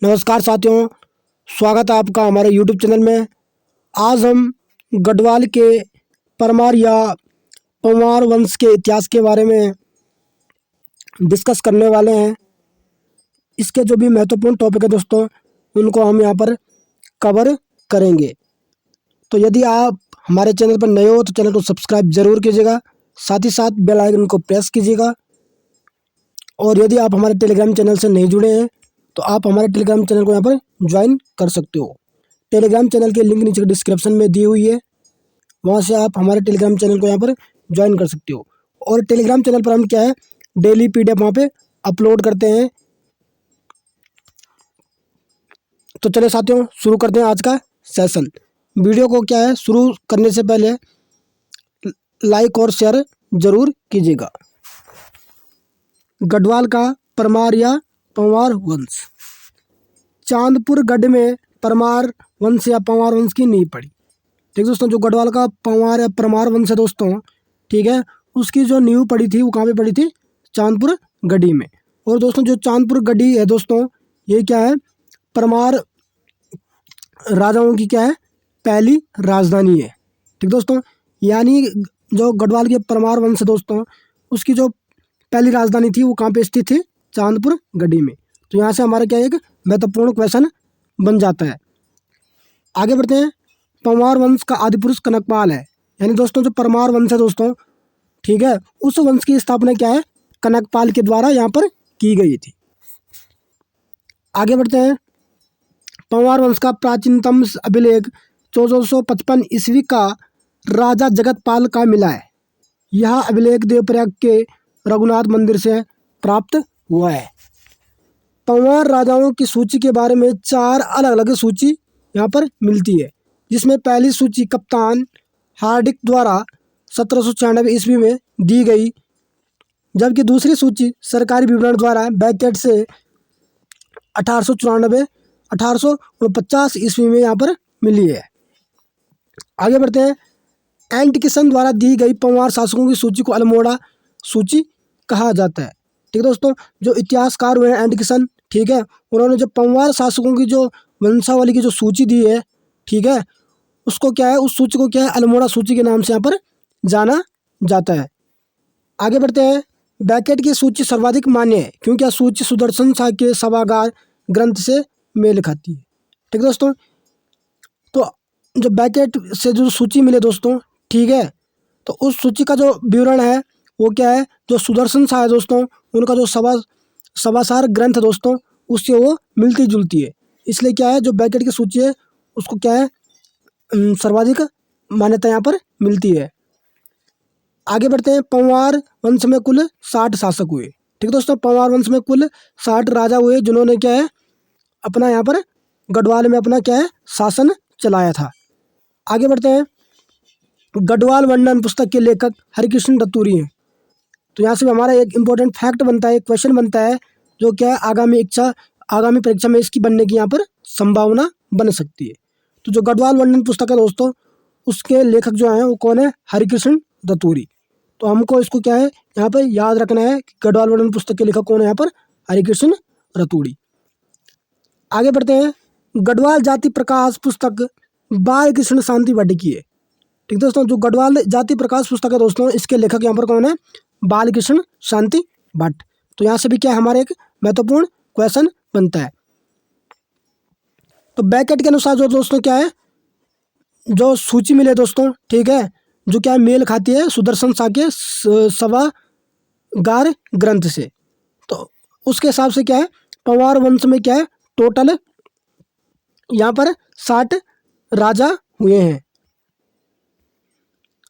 नमस्कार साथियों, स्वागत है आपका हमारे YouTube चैनल में। आज हम गढ़वाल के परमार या पंवार वंश के इतिहास के बारे में डिस्कस करने वाले हैं। इसके जो भी महत्वपूर्ण टॉपिक है दोस्तों, उनको हम यहाँ पर कवर करेंगे। तो यदि आप हमारे चैनल पर नए हो तो चैनल को सब्सक्राइब जरूर कीजिएगा, साथ ही साथ बेल आइकन को प्रेस कीजिएगा। और यदि आप हमारे टेलीग्राम चैनल से नहीं जुड़े हैं तो आप हमारे टेलीग्राम चैनल को यहाँ पर ज्वाइन कर सकते हो। टेलीग्राम चैनल की लिंक नीचे डिस्क्रिप्शन में दी हुई है, वहाँ से आप हमारे टेलीग्राम चैनल को यहाँ पर ज्वाइन कर सकते हो। और टेलीग्राम चैनल पर हम क्या है, डेली PDF वहाँ पे अपलोड करते हैं। तो चलिए साथियों, शुरू करते हैं आज का सेशन। वीडियो को क्या है, शुरू करने से पहले लाइक और शेयर जरूर कीजिएगा। गढ़वाल का परमार या पंवार वंश। चांदपुर गढ़ में परमार वंश या पंवार वंश की नींव पड़ी। ठीक दोस्तों, जो गढ़वाल का पंवार या परमार वंश है दोस्तों, ठीक है, उसकी जो नींव पड़ी थी वो कहाँ पे पड़ी थी? चांदपुर गढ़ी में। और दोस्तों जो चांदपुर गढ़ी है दोस्तों, ये क्या है, परमार राजाओं की क्या है, पहली राजधानी है। ठीक दोस्तों, यानी जो गढ़वाल के परमार वंश है दोस्तों, उसकी जो पहली राजधानी थी वो कहाँ पे स्थित थी? चांदपुर गढ़ी में। तो यहाँ से हमारा क्या एक महत्वपूर्ण क्वेश्चन बन जाता है। आगे बढ़ते हैं। पंवार वंश का आदि पुरुष कनकपाल है। यानी दोस्तों जो परमार वंश है दोस्तों, ठीक है, उस वंश की स्थापना क्या है, कनकपाल के द्वारा यहाँ पर की गई थी। आगे बढ़ते हैं। पंवार वंश का प्राचीनतम अभिलेख 1455 ईस्वी का राजा जगतपाल का मिला है। यह अभिलेख देवप्रयाग के रघुनाथ मंदिर से प्राप्त हुआ है। पंवार राजाओं की सूची के बारे में 4 अलग अलग सूची यहाँ पर मिलती है, जिसमें पहली सूची कप्तान हार्डिक द्वारा 1796 ईस्वी में दी गई, जबकि दूसरी सूची सरकारी विवरण द्वारा बैकेट से 1849 ईस्वी में यहाँ पर मिली है। आगे बढ़ते हैं। एंटिकिसन द्वारा दी गई पंवार शासकों की सूची को अल्मोड़ा सूची कहा जाता है। ठीक है दोस्तों, जो इतिहासकार हुए हैं एंटिकिसन, ठीक है, उन्होंने जो पंवार शासकों की जो वंशावली की जो सूची दी है, ठीक है, उसको क्या है, उस सूची को क्या है, अल्मोड़ा सूची के नाम से यहाँ पर जाना जाता है। आगे बढ़ते हैं। बैकेट की सूची सर्वाधिक मान्य है क्योंकि यह सूची सुदर्शन शाह के सभागार ग्रंथ से मेल खाती है। ठीक है दोस्तों, तो जो बैकेट से जो सूची मिले दोस्तों, ठीक है, तो उस सूची का जो विवरण है वो क्या है, जो सुदर्शन शाह है दोस्तों, उनका जो सभासार ग्रंथ है दोस्तों, उससे वो मिलती जुलती है। इसलिए क्या है, जो बैकेट की सूची है उसको क्या है, सर्वाधिक मान्यता यहाँ पर मिलती है। आगे बढ़ते हैं। पंवार वंश में कुल 60 शासक हुए। ठीक है दोस्तों, पंवार वंश में कुल 60 राजा हुए जिन्होंने क्या है, अपना यहाँ पर गढ़वाल में अपना क्या है, शासन चलाया था। आगे बढ़ते हैं। गढ़वाल वर्णन पुस्तक के लेखक हरिकृष्ण रतूरी हैं। तो यहाँ से हमारा एक इम्पोर्टेंट फैक्ट बनता है, एक क्वेश्चन बनता है, जो क्या है, आगामी परीक्षा में इसकी बनने की यहाँ पर संभावना बन सकती है। तो जो गढ़वाल वर्णन पुस्तक है दोस्तों, उसके लेखक जो हैं वो कौन है? हरिकृष्ण रतूरी। तो हमको इसको क्या है, यहाँ पर याद रखना है कि गढ़वाल वर्णन पुस्तक के लेखक कौन है यहाँ पर? हरिकृष्ण रतूरी। आगे बढ़ते हैं। गढ़वाल जाति प्रकाश पुस्तक बाल कृष्ण शांति भट्ट की है। ठीक दोस्तों, जो गढ़वाल जाति प्रकाश पुस्तक है दोस्तों, इसके लेखक यहाँ पर कौन है? बाल कृष्ण शांति भट्ट। तो यहाँ से भी क्या हमारे एक महत्वपूर्ण क्वेश्चन बनता है। तो बैकेट के अनुसार जो दोस्तों क्या है, जो सूची मिले दोस्तों, ठीक है, जो क्या है, मेल खाती है सुदर्शन शाह के सभागार ग्रंथ से। तो उसके हिसाब से क्या है, पंवार वंश में क्या है, टोटल यहाँ पर 60 राजा हुए हैं।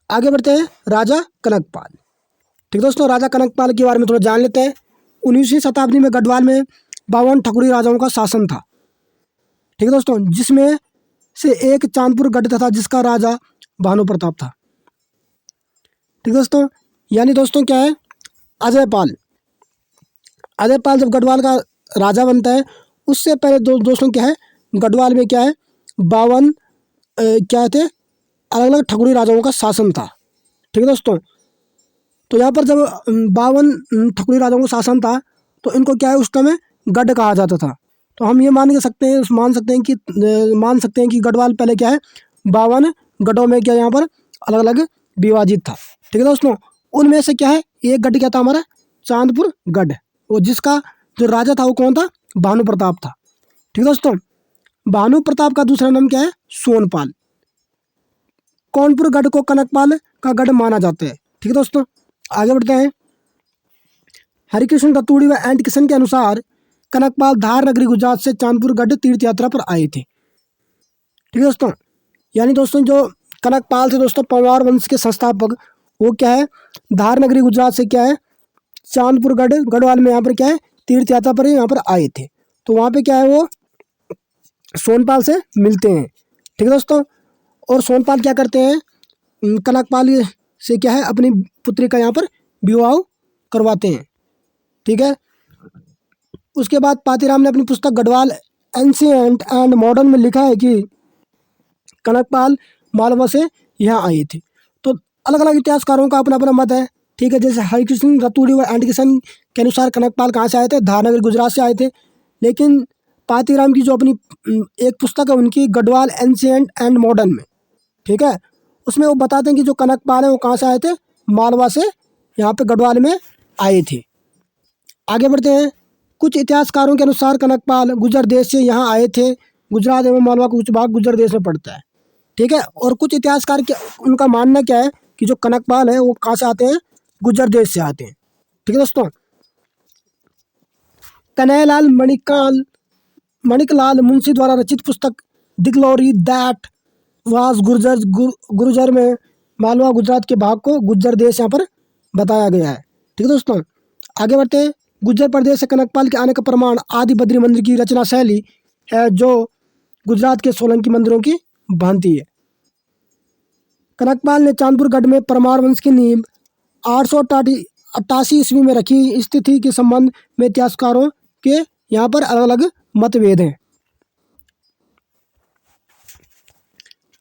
आगे बढ़ते हैं। राजा कनकपाल। ठीक दोस्तों, राजा कनकपाल के बारे में थोड़ा जान लेते हैं। 19वीं शताब्दी में गढ़वाल में 52 ठकुरी राजाओं का शासन था। ठीक है दोस्तों, जिसमें से एक चांदपुर गढ़ था जिसका राजा भानु प्रताप था। ठीक दोस्तों, यानी दोस्तों क्या है, अजयपाल जब गढ़वाल का राजा बनता है, उससे पहले दोस्तों क्या है, गढ़वाल में क्या है, 52 क्या थे, अलग अलग ठकुरी राजाओं का शासन था। ठीक है दोस्तों, तो यहाँ पर जब 52 ठकुरी राजाओं का शासन था, तो इनको क्या है, उस समय गढ़ कहा जाता था। तो हम ये मान सकते हैं कि गढ़वाल पहले क्या है 52 गढ़ों में क्या यहाँ पर अलग अलग विभाजित था। ठीक है दोस्तों, उनमें से क्या है एक गढ़ क्या था हमारा चांदपुर गढ़, वो जिसका जो राजा था वो कौन था भानु प्रताप था। ठीक है दोस्तों, भानु प्रताप का दूसरा नाम क्या है सोनपाल। कौनपुर गढ़ को कनकपाल का गढ़ माना जाता है। ठीक है दोस्तों, आगे बढ़ते हैं। हरिकृष्ण रतूड़ी व एंट किशन के अनुसार कनकपाल धार नगरी गुजरात से चांदपुर गढ़ तीर्थ यात्रा पर आए थे। ठीक है दोस्तों, यानी दोस्तों जो कनकपाल थे दोस्तों पंवार वंश के संस्थापक, वो क्या है धार नगरी गुजरात से क्या है चांदपुर गढ़ गढ़वाल में यहाँ पर क्या है तीर्थ यात्रा पर यहाँ पर आए थे। तो वहाँ पे क्या है वो सोनपाल से मिलते हैं। ठीक है दोस्तों, और सोनपाल क्या करते हैं कनकपाल से क्या है अपनी पुत्री का यहाँ पर विवाह करवाते हैं। ठीक है, उसके बाद पातीराम ने अपनी पुस्तक गढ़वाल एंशिएंट एंड मॉडर्न में लिखा है कि कनकपाल मालवा से यहाँ आए थे। तो अलग अलग इतिहासकारों का अपना अपना मत है। ठीक है, जैसे हरिकृष्ण रतूड़ी व एंट किशन के अनुसार कनकपाल कहाँ से आए थे धारनगर गुजरात से आए थे। लेकिन पातीराम की जो अपनी एक पुस्तक है उनकी गढ़वाल एंशिएंट एंड मॉडर्न में, ठीक है, उसमें वो बताते हैं कि जो कनकपाल है वो कहाँ से आए थे मालवा से यहाँ पे गढ़वाल में आए थे। आगे बढ़ते हैं। कुछ इतिहासकारों के अनुसार कनकपाल गुजर देश से यहाँ आए थे। गुजरात एवं मालवा का कुछ भाग गुजर देश में पड़ता है। ठीक है, और कुछ इतिहासकार के उनका मानना क्या है कि जो कनकपाल है वो कहाँ से आते हैं गुजर देश से आते हैं। ठीक है दोस्तों, कन्हैयालाल मणिकलाल मुंशी द्वारा रचित पुस्तक the glory that was Gurjar में मालवा गुजरात के भाग को गुज्जर देश यहाँ पर बताया गया है। ठीक है दोस्तों, आगे बढ़ते हैं। गुज्जर प्रदेश से कनकपाल के आने का प्रमाण आदि बद्री मंदिर की रचना शैली है जो गुजरात के सोलंकी मंदिरों की भांति है। कनकपाल ने चांदपुर गढ़ में परमार वंश की नींव 888 ईस्वी में रखी। स्थिति के संबंध में इतिहासकारों के यहाँ पर अलग अलग मतभेद हैं।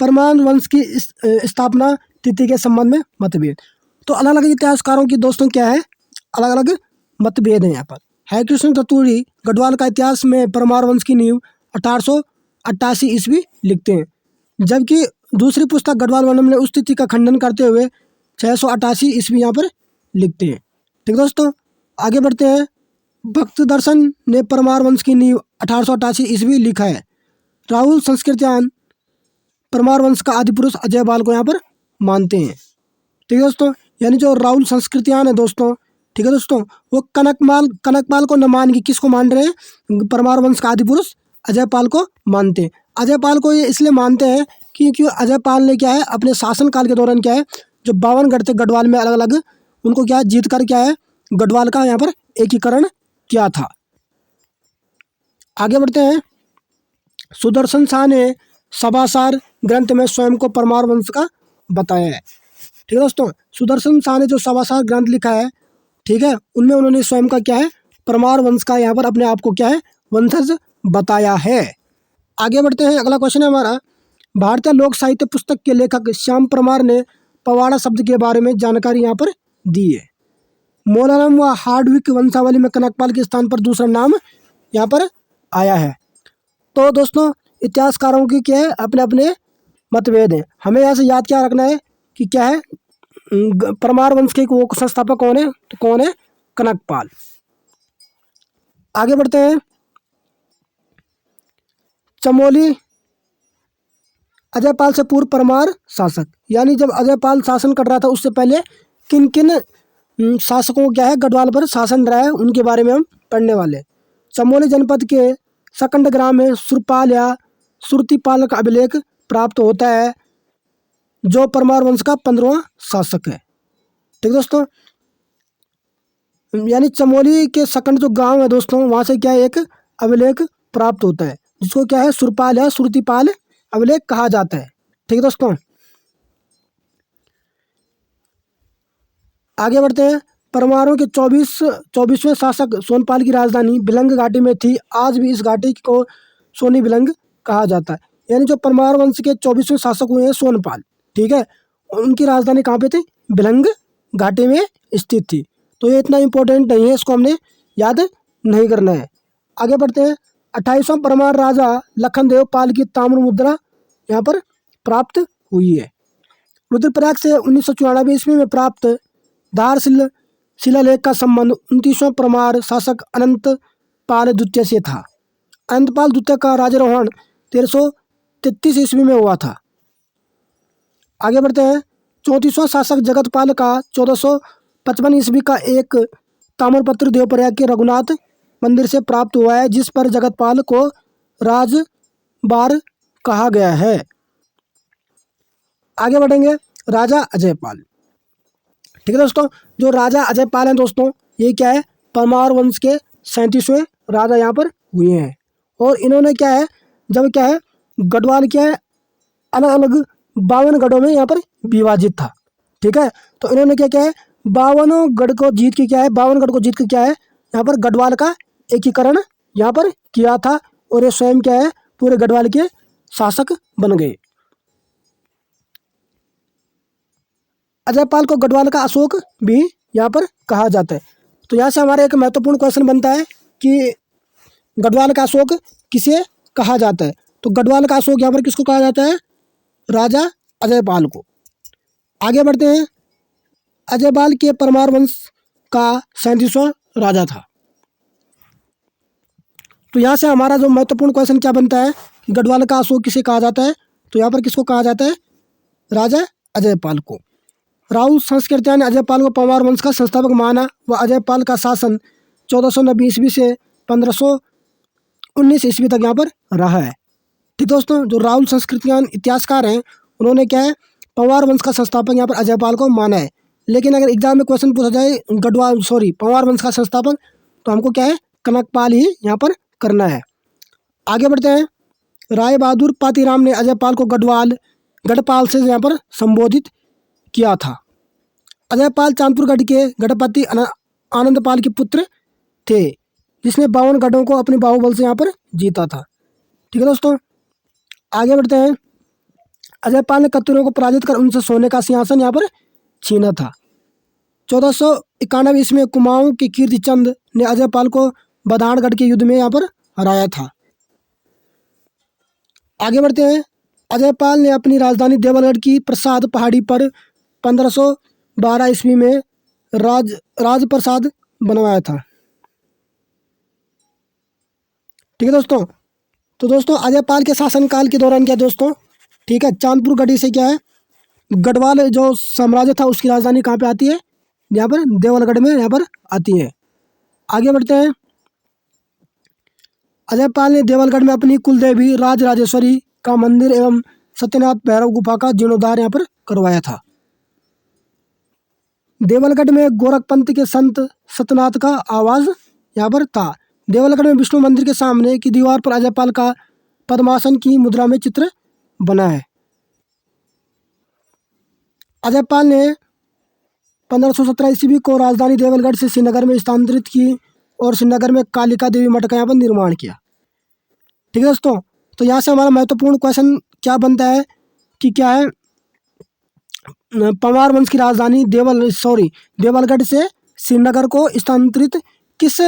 परमार वंश की स्थापना तिथि के संबंध में मतभेद, तो अलग अलग इतिहासकारों की दोस्तों क्या है अलग अलग मतभेद हैं यहाँ पर। हरिकृष्ण रतूड़ी गढ़वाल का इतिहास में परमार वंश की नींव 1888 ईस्वी लिखते हैं, जबकि दूसरी पुस्तक गढ़वाल वर्णन ने उस तिथि का खंडन करते हुए 688 ईस्वी यहाँ पर लिखते हैं। ठीक दोस्तों, आगे बढ़ते हैं। भक्त दर्शन ने परमार वंश की नींव 1888 ईस्वी लिखा है। राहुल संस्कृत्यान परमार वंश का आदि पुरुष अजय बाल को यहाँ पर मानते हैं। ठीक है दोस्तों, यानी जो राहुल संस्कृत्यान है दोस्तों, ठीक है दोस्तों, वो कनकपाल को न मान के किसको मान रहे हैं परमार वंश का आदि पुरुष अजय पाल को मानते हैं। अजय पाल को ये इसलिए मानते हैं क्योंकि अजय पाल ने क्या है अपने शासन काल के दौरान क्या है जो 52 गढ़ थे गढ़वाल में अलग अलग उनको क्या है जीत कर क्या है गढ़वाल का यहाँ पर एकीकरण किया था। आगे बढ़ते हैं। सुदर्शन शाह ने सभासार ग्रंथ में स्वयं को परमार वंश का बताया है। ठीक है दोस्तों, सुदर्शन शाह ने जो सभासार ग्रंथ लिखा है, ठीक है, उनमें उन्होंने स्वयं का क्या है परमार वंश का यहाँ पर अपने आप को क्या है वंशज बताया है। आगे बढ़ते हैं। अगला क्वेश्चन है हमारा, भारतीय लोक साहित्य पुस्तक के लेखक श्याम परमार ने पवाड़ा शब्द के बारे में जानकारी यहाँ पर दी है। मोलारम व हार्डविक वंशावली में कनकपाल के स्थान पर दूसरा नाम यहाँ पर आया है। तो दोस्तों इतिहासकारों की क्या है अपने अपने मतभेद हैं। हमें यहाँ से याद क्या रखना है कि क्या है परमार वंश के वो संस्थापक कौन है, तो कौन है कनकपाल। आगे बढ़ते हैं। चमोली अजयपाल से पूर्व परमार शासक, यानी जब अजयपाल शासन कर रहा था उससे पहले किन किन शासकों क्या है गढ़वाल पर शासन रहा है उनके बारे में हम पढ़ने वाले। चमोली जनपद के सकंड ग्राम में सुरपाल या सुरतीपाल का अभिलेख प्राप्त होता है जो परमार वंश का 15वां शासक है। ठीक दोस्तों, यानी चमोली के सकंड जो गांव है दोस्तों वहाँ से क्या है एक अभिलेख प्राप्त होता है जिसको क्या है सुरपाल या सुरतीपाल अभिलेख कहा जाता है। ठीक है दोस्तों, आगे बढ़ते हैं। परमारों के 24वें शासक सोनपाल की राजधानी बिलंग घाटी में थी। आज भी इस घाटी को सोनी बिलंग कहा जाता है। यानी जो परमार वंश के 24वें शासक हुए हैं सोनपाल, ठीक है, उनकी राजधानी कहाँ पे थी बिलंग घाटी में स्थित थी। तो ये इतना इम्पोर्टेंट नहीं है, इसको हमने याद नहीं करना है। आगे बढ़ते हैं। 28वां परमार राजा लखनदेव पाल की ताम्र मुद्रा यहाँ पर प्राप्त हुई है। रुद्रप्रयाग से 1994 ईस्वी में प्राप्त धार शिलालेख का संबंध 29वां परमार शासक अनंत पाल द्वितीय से था। अनंत पाल द्वितीय का राजारोहण 1333 ईस्वी में हुआ था। आगे बढ़ते हैं। 34वां शासक जगतपाल का 1455 ईस्वी का एक ताम्रपत्र देवप्रयाग के रघुनाथ मंदिर से प्राप्त हुआ है, जिस पर जगतपाल को राजबार कहा गया है। आगे बढ़ेंगे। राजा अजयपाल, ठीक है दोस्तों। जो राजा अजयपाल हैं दोस्तों, ये क्या है, परमार वंश के 37वें राजा यहाँ पर हुए हैं। और इन्होंने क्या है, जब क्या है गढ़वाल क्या है अलग अलग 52 गढ़ों में यहाँ पर विभाजित था, ठीक है। तो इन्होंने क्या क्या है 52 गढ़ को जीत के क्या है 52 गढ़ को जीत के क्या है यहाँ पर गढ़वाल का एकीकरण यहाँ पर किया था, और ये स्वयं क्या है पूरे गढ़वाल के शासक बन गए। अजयपाल को गढ़वाल का अशोक भी यहाँ पर कहा जाता है। तो यहाँ से हमारा एक महत्वपूर्ण क्वेश्चन बनता है कि गढ़वाल का अशोक किसे कहा जाता है। तो गढ़वाल का अशोक यहाँ पर किसको कहा जाता है, राजा अजयपाल को। आगे बढ़ते हैं। अजयपाल के परमार वंश का 37वां राजा था। तो यहाँ से हमारा जो महत्वपूर्ण क्वेश्चन क्या बनता है, गढ़वाल का अशोक किसे कहा जाता है। तो यहाँ पर किसको कहा जाता है, राजा अजयपाल को। राहुल संस्कृत्या ने अजयपाल को परमार वंश का संस्थापक माना व अजयपाल का शासन 1490 ईस्वी से 1519 ईस्वी तक यहाँ पर रहा है। ठीक दोस्तों, जो राहुल संस्कृतियान इतिहासकार हैं उन्होंने क्या है परमार वंश का संस्थापक यहाँ पर अजयपाल को माना है। लेकिन अगर एग्जाम में क्वेश्चन पूछा जाए परमार वंश का संस्थापक, तो हमको क्या है कनकपाल ही यहाँ पर करना है। आगे बढ़ते हैं। राय बहादुर पातीराम ने अजयपाल को गढ़पाल से यहाँ पर संबोधित किया था। अजयपाल चांदपुर गढ़ के गढ़पति आनंदपाल के पुत्र थे, जिसने 52 गढ़ों को अपने बाहुबल से यहाँ पर जीता था। ठीक है दोस्तों, आगे बढ़ते हैं। अजयपाल ने कत्यूरों को पराजित कर उनसे सोने का सिंहासन यहाँ पर छीना था। 1491 ईस्वी में कुमाऊं के कीर्तिचंद ने अजयपाल को बधानगढ़ के युद्ध में यहाँ पर हराया था। आगे बढ़ते हैं। अजयपाल ने अपनी राजधानी देवलगढ़ की प्रसाद पहाड़ी पर 1512 ईस्वी में राजप्रसाद बनवाया था। ठीक है दोस्तों। तो दोस्तों अजयपाल के शासनकाल के दौरान क्या दोस्तों, ठीक है, चांदपुर गढ़ी से क्या है गढ़वाल जो साम्राज्य था उसकी राजधानी कहाँ पे आती है, यहाँ पर देवलगढ़ में यहाँ पर आती है। आगे बढ़ते हैं। अजयपाल ने देवलगढ़ में अपनी कुलदेवी राजराजेश्वरी का मंदिर एवं सत्यनाथ भैरव गुफा का जीर्णोद्धार यहाँ पर करवाया था। देवलगढ़ में गोरखपंथ के संत सत्यनाथ का आवास यहाँ पर था। देवलगढ़ में विष्णु मंदिर के सामने की दीवार पर अजयपाल का पद्मासन की मुद्रा में चित्र बना है। अजयपाल ने 1517 ईस्वी को राजधानी देवलगढ़ से श्रीनगर में स्थानांतरित की और श्रीनगर में कालिका देवी मठ का यहाँ पर निर्माण किया। ठीक है दोस्तों, तो यहाँ से हमारा महत्वपूर्ण क्वेश्चन क्या बनता है कि क्या है परमार वंश की राजधानी देवलगढ़ से श्रीनगर को स्थानांतरित किस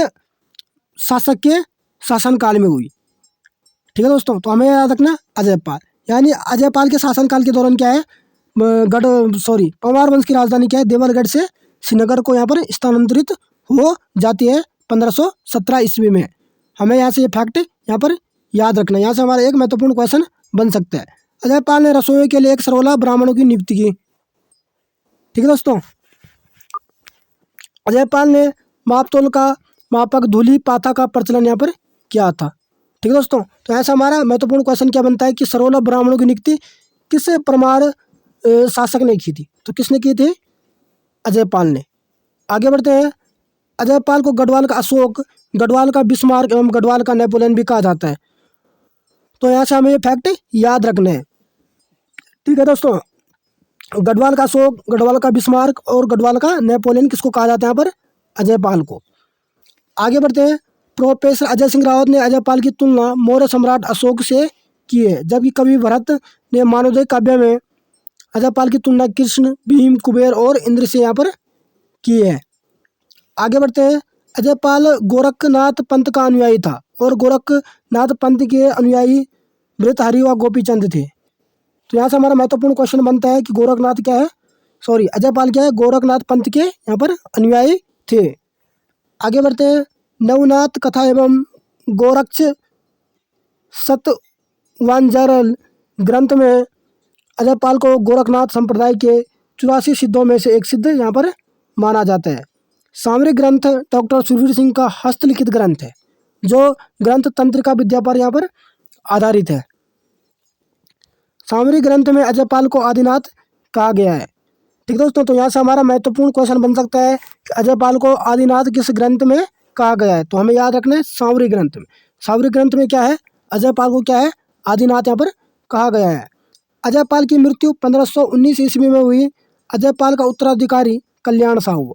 शासक के शासनकाल में हुई। ठीक है दोस्तों, तो हमें याद रखना अजयपाल, यानी अजयपाल के शासनकाल के दौरान क्या है परमार वंश की राजधानी क्या है देवलगढ़ से श्रीनगर को यहाँ पर स्थानांतरित हो जाती है 1517 ईस्वी में। हमें यहाँ से ये फैक्ट यहाँ पर याद रखना, यहाँ से हमारा एक महत्वपूर्ण क्वेश्चन बन सकता है। अजयपाल ने रसोई के लिए एक सरोला ब्राह्मणों की नियुक्ति की। ठीक है दोस्तों, अजयपाल ने मापतोल का मापक धूलि पाथा का प्रचलन यहाँ पर किया था। ठीक है दोस्तों, तो ऐसा हमारा महत्वपूर्ण क्वेश्चन क्या बनता है कि सरोला ब्राह्मणों की नियुक्ति किस परमार शासक ने की थी। तो किसने की थी, अजयपाल ने। आगे बढ़ते हैं। अजयपाल को गढ़वाल का अशोक, गढ़वाल का बिस्मार्क एवं गढ़वाल का नेपोलियन भी कहा जाता है। तो यहाँ से हमें ये फैक्ट याद रखने हैं। ठीक है दोस्तों, गढ़वाल का अशोक, गढ़वाल का बिस्मार्क और गढ़वाल का नेपोलियन किसको कहा जाता है यहाँ पर, अजयपाल को। आगे बढ़ते हैं। प्रोफेसर अजय सिंह रावत ने अजयपाल की तुलना मौर्य सम्राट अशोक से की है, जबकि कवि भरत ने मानवोदय काव्य में अजयपाल की तुलना कृष्ण, भीम, कुबेर और इंद्र से यहाँ पर की है। आगे बढ़ते हैं। अजयपाल गोरखनाथ पंत का अनुयायी था और गोरखनाथ पंत के अनुयायी भृतहरि व गोपीचंद थे। तो यहाँ से हमारा महत्वपूर्ण क्वेश्चन बनता है कि गोरखनाथ क्या है, सॉरी अजयपाल क्या है, गोरखनाथ पंत के यहाँ पर अनुयायी थे। आगे बढ़ते हैं। नवनाथ कथा एवं गोरक्ष सतवांजरल ग्रंथ में अजयपाल को गोरखनाथ संप्रदाय के 84 सिद्धों में से एक सिद्ध यहाँ पर माना जाता है। सामरिक ग्रंथ डॉक्टर सुरवीर सिंह का हस्तलिखित ग्रंथ है, जो ग्रंथ तंत्रिका विद्या पर यहाँ पर आधारित है। सामरिक ग्रंथ में अजयपाल को आदिनाथ कहा गया है। ठीक दोस्तों, तो यहाँ से हमारा महत्वपूर्ण क्वेश्चन बन सकता है कि अजयपाल को आदिनाथ किस ग्रंथ में कहा गया है। तो हमें याद रखना है सामरिक ग्रंथ में। सामरिक ग्रंथ में क्या है, अजयपाल को क्या है, आदिनाथ यहाँ पर कहा गया है। अजयपाल की मृत्यु 1519 ईस्वी में हुई। अजयपाल का उत्तराधिकारी कल्याण शाह हुआ,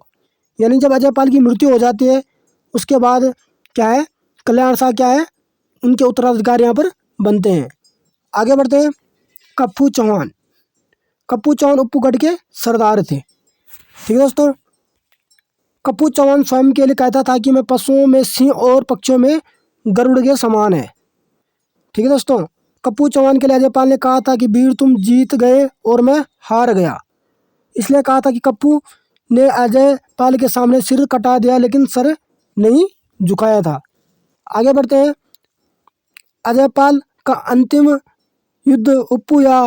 यानी जब अजयपाल की मृत्यु हो जाती है उसके बाद क्या है, कल्याण शाह क्या है, उनके उत्तराधिकारी यहाँ पर बनते हैं। आगे बढ़ते हैं। कप्पू चौहान। कप्पू चौहान उपगढ़ के सरदार थे। ठीक है दोस्तों, कप्पू चौहान स्वयं के लिए कहता था कि मैं पशुओं में सिंह और पक्षियों में गरुड़ के समान है। ठीक है दोस्तों, कप्पू चौहान के लिए अजयपाल ने कहा था कि वीर तुम जीत गए और मैं हार गया। इसलिए कहा था कि कप्पू ने अजयपाल के सामने सिर कटा दिया लेकिन सर नहीं झुकाया था। आगे बढ़ते हैं। अजयपाल का अंतिम युद्ध उप्पू या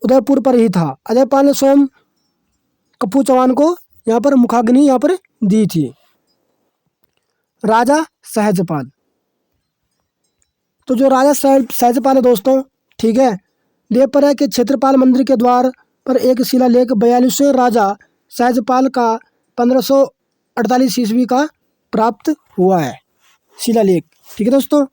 उदयपुर पर ही था। अजयपाल ने स्वयं कप्पू चौहान को यहाँ पर मुखाग्नि यहाँ पर दी थी। राजा सहजपाल। तो जो राजा सहजपाल है दोस्तों, ठीक है, देवप्रयाग के क्षेत्रपाल मंदिर के द्वार पर एक शिलालेख 42वें राजा सहजपाल का 1548 ईस्वी का प्राप्त हुआ है शिलालेख। ठीक है दोस्तों,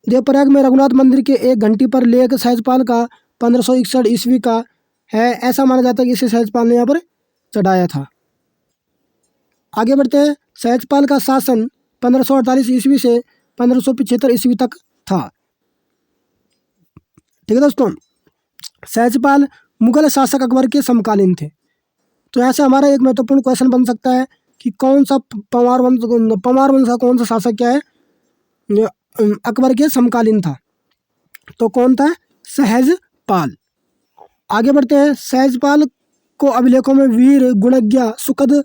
देवप्रयाग में रघुनाथ मंदिर के एक घंटी पर लेख सहजपाल का 1561 ईस्वी का है। ऐसा माना जाता है कि इसे सहजपाल ने यहाँ पर चढ़ाया था। आगे बढ़ते हैं। सहजपाल का शासन 1548 ईस्वी से 1575 ईस्वी तक था। ठीक है दोस्तों, सहजपाल मुगल शासक अकबर के समकालीन थे। तो यहाँ से हमारा एक महत्वपूर्ण क्वेश्चन बन सकता है कि कौन सा पंवार वंश का कौन सा शासक क्या है, अकबर के समकालीन था। तो कौन था, सहजपाल। आगे बढ़ते हैं। सहजपाल को अभिलेखों में वीर गुणज्ञ सुखद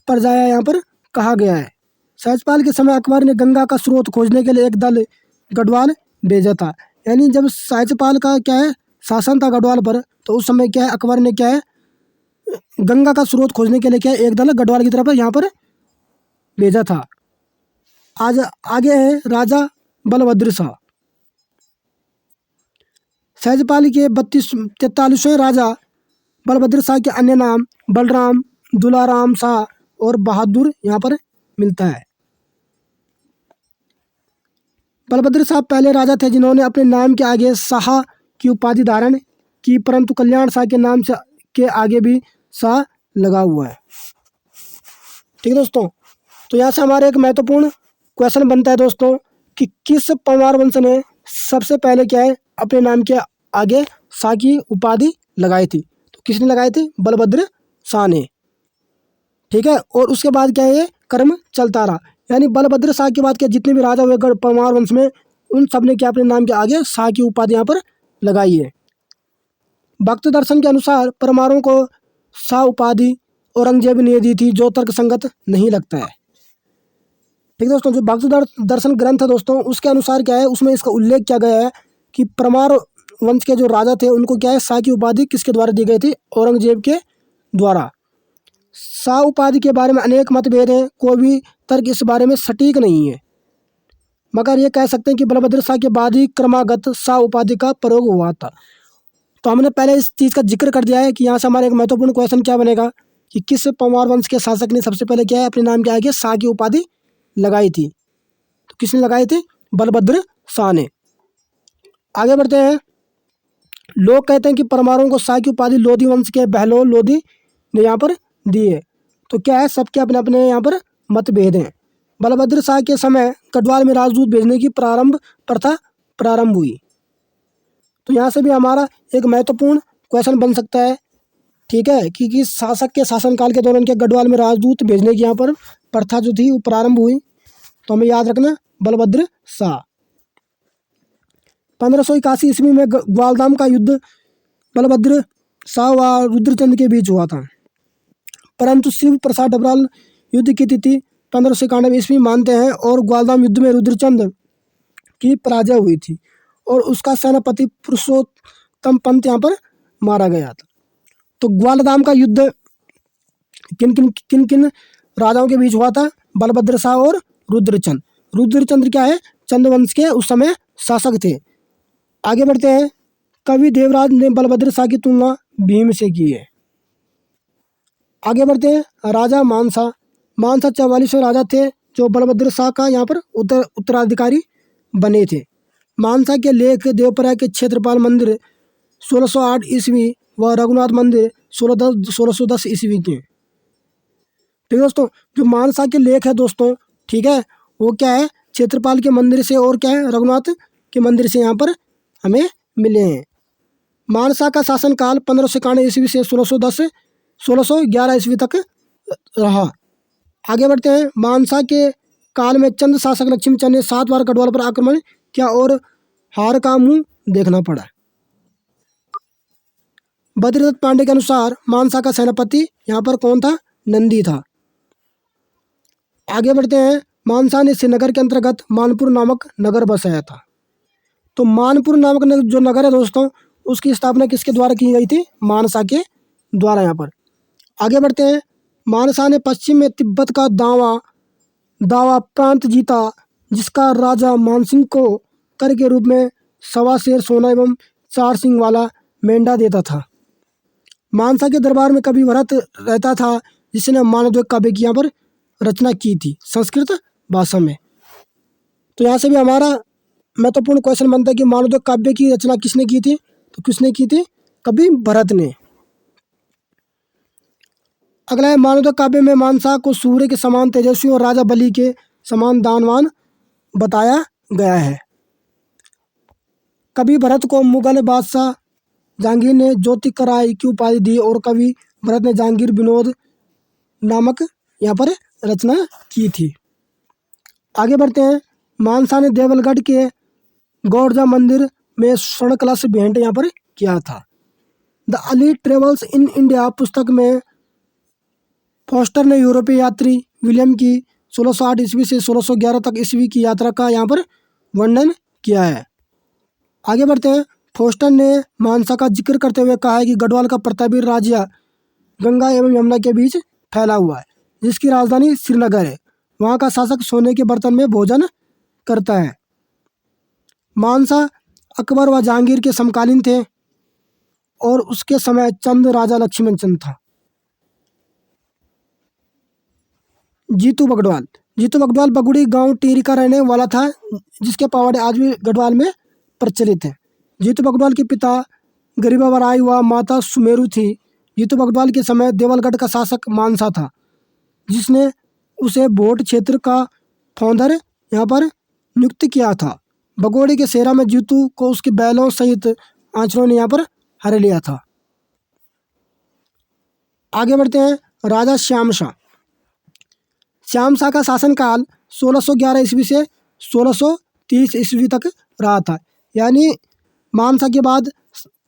परजाया यहाँ पर कहा गया है। सहजपाल के समय अकबर ने गंगा का स्रोत खोजने के लिए एक दल गढ़वाल भेजा था। यानी जब सहजपाल का क्या है शासन था गढ़वाल पर, तो उस समय क्या है अकबर ने क्या है गंगा का स्रोत खोजने के लिए क्या है एक दल गढ़वाल की तरफ यहाँ पर भेजा था। आज आगे है राजा बलभद्र शाह। सहजपाल के 43वें राजा बलभद्र शाह के अन्य नाम बलराम, दुलाराम शाह और बहादुर यहाँ पर मिलता है। बलभद्र शाह पहले राजा थे जिन्होंने अपने नाम के आगे शाह की उपाधि धारण की, परंतु कल्याण शाह के नाम से के आगे भी शाह लगा हुआ है। ठीक है दोस्तों, तो यहाँ से हमारा एक महत्वपूर्ण क्वेश्चन बनता है दोस्तों कि किस पंवार वंश ने सबसे पहले क्या है अपने नाम के आगे शाह की उपाधि लगाई थी। तो किसने लगाई थी, बलभद्र शाह ने। ठीक है, और उसके बाद क्या है ये कर्म चलता रहा। यानी बलभद्र शाह के बाद क्या जितने भी राजा हुए पंवार वंश में, उन सब ने क्या अपने नाम के आगे शाह की उपाधि यहाँ पर लगाई है। भक्त दर्शन के अनुसार परमारों को शाह उपाधि औरंगजेब ने दी थी, जो तर्क संगत नहीं लगता है। ठीक है दोस्तों, जो भक्त दर्शन ग्रंथ है दोस्तों, उसके अनुसार क्या है उसमें इसका उल्लेख किया गया है कि परमार वंश के जो राजा थे उनको क्या है शाह की उपाधि किसके द्वारा दी गई थी, औरंगजेब के द्वारा। शाह उपाधि के बारे में अनेक मतभेद हैं, कोई भी तर्क इस बारे में सटीक नहीं है, मगर ये कह सकते हैं कि बलभद्र शाह के बाद ही क्रमागत शाह उपाधि का प्रयोग हुआ था। तो हमने पहले इस चीज़ का जिक्र कर दिया है कि यहाँ से हमारा एक महत्वपूर्ण क्वेश्चन क्या बनेगा कि किस पंवार वंश के शासक ने सबसे पहले क्या है अपने नाम के आगे शाह की उपाधि लगाई थी। तो किसने लगाई थी, बलभद्र शाह ने। आगे बढ़ते हैं। लोग कहते हैं कि परमारों को शाह की उपाधि लोधी वंश के बहलोल लोधी ने यहाँ पर दी है। तो क्या है सबके अपने अपने यहाँ पर मतभेद हैं। बलभद्र शाह के समय गढ़वाल में राजदूत भेजने की प्रथा प्रारंभ हुई। तो यहाँ से भी हमारा एक महत्वपूर्ण क्वेश्चन बन सकता है, ठीक है, कि शासक के शासनकाल के दौरान क्या गढ़वाल में राजदूत भेजने की यहाँ पर प्रथा जो थी वो प्रारंभ हुई, तो हमें याद रखना बलभद्र शाह। 1581 ईस्वी में ग्वालदाम का युद्ध बलभद्र शाह व रुद्रचंद के बीच हुआ था, परंतु शिव प्रसाद डबराल युद्ध की तिथि 1591 ईस्वी मानते हैं और ग्वालदाम युद्ध में रुद्रचंद की पराजय हुई थी और उसका सेनापति पुरुषोत्तम पंत यहाँ पर मारा गया था। तो ग्वालदाम का युद्ध किन किन राजाओं के बीच हुआ था? बलभद्र शाह और रुद्रचंद। रुद्रचंद्र क्या है? चंद्रवंश के उस समय शासक थे। आगे बढ़ते हैं। कवि देवराज ने बलभद्र शाह की तुलना भीम से की है। आगे बढ़ते हैं। राजा मानसा। मानसा 44वें राजा थे जो बलभद्र शाह का यहाँ पर उत्तराधिकारी बने थे। मानसा के लेख देवप्रयाग के क्षेत्रपाल मंदिर 1608 ईस्वी व रघुनाथ मंदिर 1610 ईस्वी के। ठीक है दोस्तों, जो मानसा के लेख है दोस्तों, ठीक है, वो क्या है? क्षेत्रपाल के मंदिर से और क्या है? रघुनाथ के मंदिर से यहाँ पर हमें मिले हैं। मानसा का शासनकाल 1591 ईस्वी से 1611 ईस्वी तक रहा। आगे बढ़ते हैं। मानसा के काल में चंद शासक लक्ष्मीचंद ने 7 बार गढ़वाल पर आक्रमण किया और हार का मुंह देखना पड़ा। बद्रीदत्त पांडे के अनुसार मानसा का सेनापति यहाँ पर कौन था? नंदी था। आगे बढ़ते हैं। मानसा ने श्रीनगर के अंतर्गत मानपुर नामक नगर बसाया था। तो मानपुर नामक जो नगर है दोस्तों, उसकी स्थापना किसके द्वारा की गई थी? मानसा के द्वारा। यहाँ पर आगे बढ़ते हैं। मानसा ने पश्चिम में तिब्बत का दावा प्रांत जीता, जिसका राजा मानसिंह को कर के रूप में 1.25 शेर सोना एवं 4 सिंग वाला मेंढा देता था। मानसा के दरबार में कवि भरत रहता था, जिसने मानवद्वीप काव्य की यहाँ पर रचना की थी संस्कृत भाषा में। तो यहाँ से भी हमारा महत्वपूर्ण क्वेश्चन बनता है कि मानवद्वीप काव्य की रचना किसने की थी? तो किसने की थी? कवि भरत ने। अगला है। मानवद्वीप काव्य में मानसा को सूर्य के समान तेजस्वी और राजा बलि के समान दानवान बताया गया है। कवि भरत को मुगल बादशाह जहांगीर ने ज्योतिकराय की उपाधि दी और कवि भरत ने जहांगीर विनोद नामक यहाँ पर रचना की थी। आगे बढ़ते हैं। मानसा ने देवलगढ़ के गौरजा मंदिर में स्वर्ण कलश भेंट यहाँ पर किया था। The early travels in India पुस्तक में फॉस्टर ने यूरोपीय यात्री विलियम की 1608 ईस्वी से 1611 तक ईस्वी की यात्रा का यहाँ पर वर्णन किया है। आगे बढ़ते हैं। फॉस्टर ने मानसा का जिक्र करते हुए कहा है कि गढ़वाल का प्रतापी राज्य गंगा एवं यमुना के बीच फैला हुआ है, जिसकी राजधानी श्रीनगर है। वहाँ का शासक सोने के बर्तन में भोजन करता है। मानसा अकबर व जहांगीर के समकालीन थे और उसके समय चंद राजा लक्ष्मणचंद था। जीतू बगड़वाल बगुड़ी गांव टिहरी का रहने वाला था, जिसके पवाड़े आज भी गढ़वाल में प्रचलित हैं। जीतू बगड़वाल के पिता गरीबाबाई व माता सुमेरु थी। जीतू बगड़वाल के समय देवलगढ़ का शासक मानसा था, जिसने उसे भोट क्षेत्र का फौंदर यहाँ पर नियुक्त किया था। बगोड़ी के सेरा में जीतू को उसके बैलों सहित आंचलों ने यहाँ पर हर लिया था। आगे बढ़ते हैं। राजा श्याम शाह का शासनकाल 1611 ईस्वी से 1630 ईस्वी तक रहा था। यानी मानसा के बाद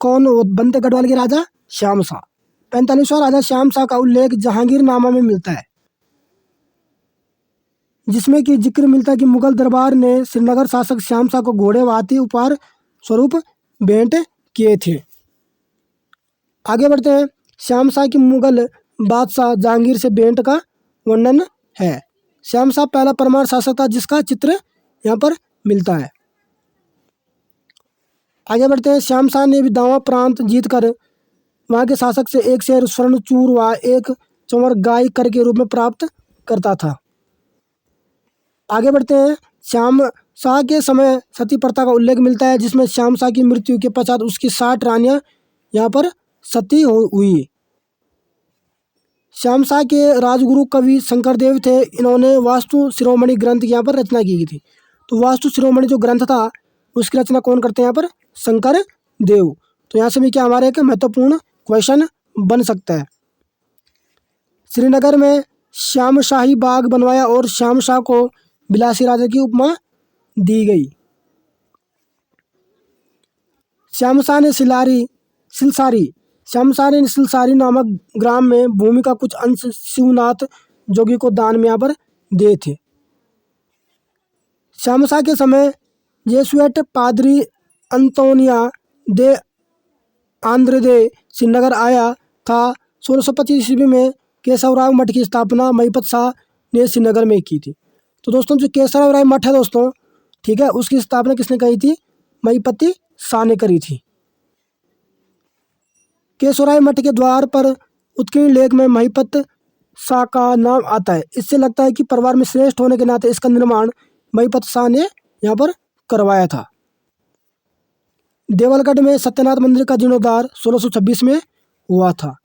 कौन बनते गढ़वाल के राजा? श्याम शाह। 45वां राजा श्याम शाह का उल्लेख जहांगीरनामा में मिलता है, जिसमें कि जिक्र मिलता है कि मुगल दरबार ने श्रीनगर शासक श्याम शाह को घोड़े व हाथी उपहार स्वरूप भेंट किए थे। आगे बढ़ते हैं। श्याम शाह की मुगल बादशाह जहांगीर से भेंट का वर्णन है। श्याम शाह पहला परमार शासक था, जिसका चित्र यहाँ पर मिलता है। आगे बढ़ते हैं। श्याम शाह ने भी दावा प्रांत जीतकर वहाँ के शासक से 1 शेर स्वर्ण चूर व 1 चंवर गाय कर के रूप में प्राप्त करता था। आगे बढ़ते हैं। श्याम शाह के समय सती प्रथा का उल्लेख मिलता है, जिसमें श्याम शाह की मृत्यु के पश्चात उसकी 60 रानियां यहाँ पर सती हुई। श्याम शाह के राजगुरु कवि शंकरदेव थे। इन्होंने वास्तु शिरोमणि ग्रंथ यहाँ पर रचना की थी। तो वास्तु शिरोमणि जो ग्रंथ था, उसकी रचना कौन करते हैं यहाँ पर? शंकर देव। तो यहाँ से भी क्या हमारे एक महत्वपूर्ण क्वेश्चन बन सकता है। श्रीनगर में श्यामशाही बाग बनवाया और श्यामशाह को बिलासी राजा की उपमा दी गई। श्यामशाह ने सिलसारी नामक ग्राम में भूमि का कुछ अंश शिवनाथ जोगी को दान में यहाँ पर दिए थे। श्यामशाह के समय जेसुएट पादरी अंतोनिया दे आंद्रेदे श्रीनगर आया था। 1625 ईस्वी में केशवराव मठ की स्थापना महिपत शाह ने श्रीनगर में की थी। तो दोस्तों जो केशवराव मठ है दोस्तों, ठीक है, उसकी स्थापना किसने करी थी? महिपति शाह ने करी थी। केशवराव मठ के द्वार पर उत्कीर्ण लेख में महिपत शाह का नाम आता है। इससे लगता है कि परिवार में श्रेष्ठ होने के नाते इसका निर्माण महिपत शाह ने यहाँ पर करवाया था। देवलगढ़ में सत्यनाथ मंदिर का जीर्णोद्धार 1626 में हुआ था।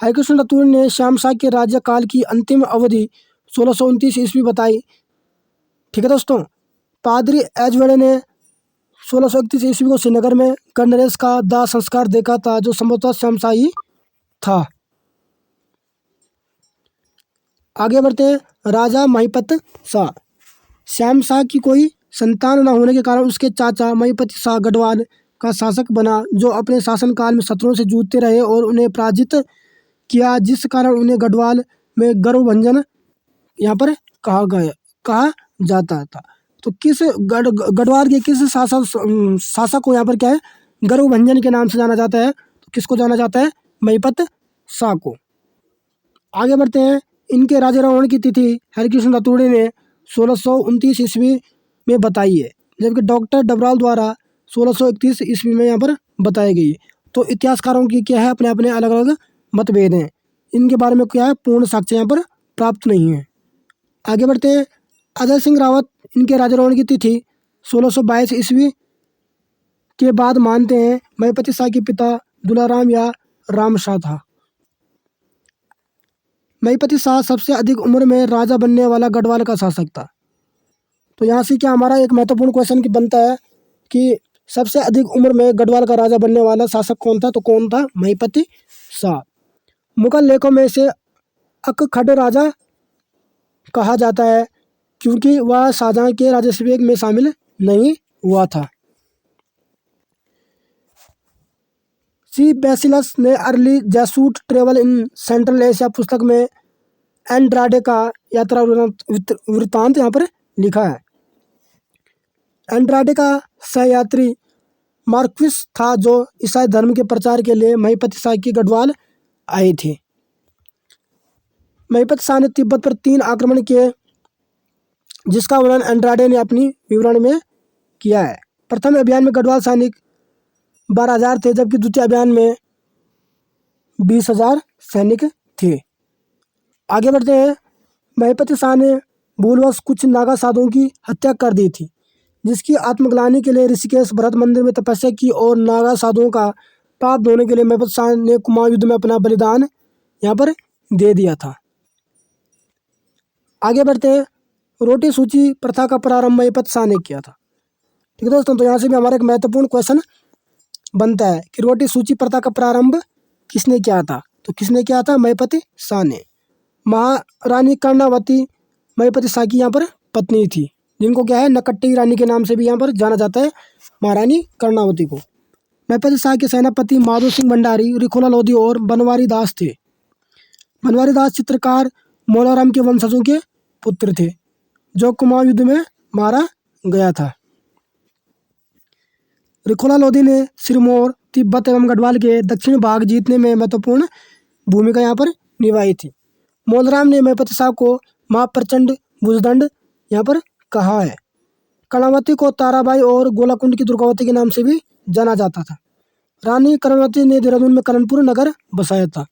हरिकृष्ण रतूड़ी ने श्यामशाह के राज्यकाल की अंतिम अवधि 1629 ईस्वी बताई। ठीक है दोस्तों। पादरी एजवेड़े ने 1631 ईस्वी को श्रीनगर में गणनरेश का दाह संस्कार देखा था, जो संभवतः श्यामशाही था। आगे बढ़ते हैं। राजा महिपत शाह। श्यामशाह की कोई संतान न होने के कारण उसके चाचा महिपति शाह गढ़वाल का शासक बना, जो अपने शासनकाल में शत्रुओं से जूझते रहे और उन्हें पराजित किया, जिस कारण उन्हें गढ़वाल में गर्वभंजन यहाँ पर कहा जाता था। तो किस गढ़वाल के किस शासक को यहाँ पर क्या है, गर्वभंजन के नाम से जाना जाता है? तो किसको जाना जाता है? महिपत शाह को। आगे बढ़ते हैं। इनके राज्यारोहण की तिथि हरिकृष्ण रतूड़ी ने 1629 ईस्वी में बताई है, जबकि डॉक्टर डबराल द्वारा 1631 ईस्वी में यहाँ पर बताई गई। तो इतिहासकारों की क्या है, अपने अपने अलग अलग मतभेद हैं। इनके बारे में क्या है, पूर्ण साक्ष्य यहाँ पर प्राप्त नहीं है। आगे बढ़ते हैं। अजय सिंह रावत, इनके राज्यारोहण की तिथि 1622 ईस्वी के बाद मानते हैं। महिपति शाह के पिता दुलाराम या राम शाह था। महिपति शाह सबसे अधिक उम्र में राजा बनने वाला गढ़वाल का शासक था। तो यहाँ से क्या हमारा एक महत्वपूर्ण क्वेश्चन की बनता है कि सबसे अधिक उम्र में गढ़वाल का राजा बनने वाला शासक कौन था? तो कौन था? महिपति शाह। मुगल लेखों में से अकखड राजा कहा जाता है, क्योंकि वह शाहजहां के राजस्व में शामिल नहीं हुआ था। सी बेसिलस ने early Jesuit travel in Central Asia पुस्तक में एंड्राडे का यात्रा वृत्तांत यहाँ पर लिखा है। एंड्राडे का सहयात्री मार्क्विस था, जो ईसाई धर्म के प्रचार के लिए महिपति शाह की गढ़वाल आए थे। महिपति शाह ने तिब्बत पर 3 आक्रमण किए, जिसका वर्णन एंड्राडे ने अपनी विवरण में किया है। प्रथम अभियान में गढ़वाल सैनिक 12,000 थे, जबकि द्वितीय अभियान में 20,000 सैनिक थे। आगे बढ़ते हैं। महिपति शाह ने भूलवश कुछ नागा साधुओं की हत्या कर दी थी, जिसकी आत्मग्लानि के लिए ऋषिकेश भरत मंदिर में तपस्या की और नागा साधुओं का पाप धोने के लिए महिपति शाह ने कुमाऊं युद्ध में अपना बलिदान यहाँ पर दे दिया था। आगे बढ़ते हैं। रोटी सूची प्रथा का प्रारंभ महिपति शाह ने किया था। ठीक है दोस्तों। तो यहाँ से भी हमारा एक महत्वपूर्ण क्वेश्चन बनता है कि रोटी सूची प्रथा का प्रारंभ किसने किया था? तो किसने किया था? महिपति शाह ने। महारानी कर्णावती महिपति शाह की यहाँ पर पत्नी थी, जिनको क्या है, नकट्टी रानी के नाम से भी यहाँ पर जाना जाता है, महारानी कर्णावती को। महिपति शाह के सेनापति माधो सिंह भंडारी, रिखोला लोधी और बनवारी दास थे। बनवारी दास चित्रकार मौलाराम के वंशजों के पुत्र थे, जो कुमाऊं युद्ध में मारा गया था। रिखोला लोधी ने सिरमौर, तिब्बत एवं गढ़वाल के दक्षिण भाग जीतने में महत्वपूर्ण भूमिका यहाँ पर निभाई थी। मौलाराम ने महिपति शाह को माँ प्रचंड भुजदंड यहाँ पर कहा है। कर्णावती को ताराबाई और गोलाकुंड की दुर्गावती के नाम से भी जाना जाता था। रानी कर्णावती ने देहरादून में करणपुर नगर बसाया था।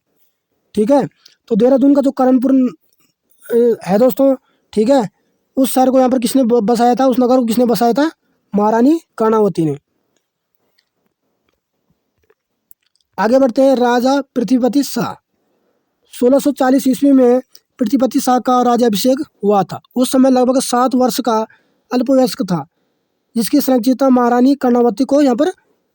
ठीक है। तो देहरादून का जो करणपुर है दोस्तों, ठीक है, उस शहर को यहाँ पर किसने बसाया था? उस नगर को किसने बसाया था? महारानी कर्णावती ने। आगे बढ़ते हैं। राजा पृथ्वीपति शाह। 1640 ईस्वी में पृथ्वीपति शाह का राज्याभिषेक हुआ था। उस समय लगभग 7 वर्ष का अल्पवयस्क था, जिसकी संरक्षिता महारानी कर्णावती को यहाँ पर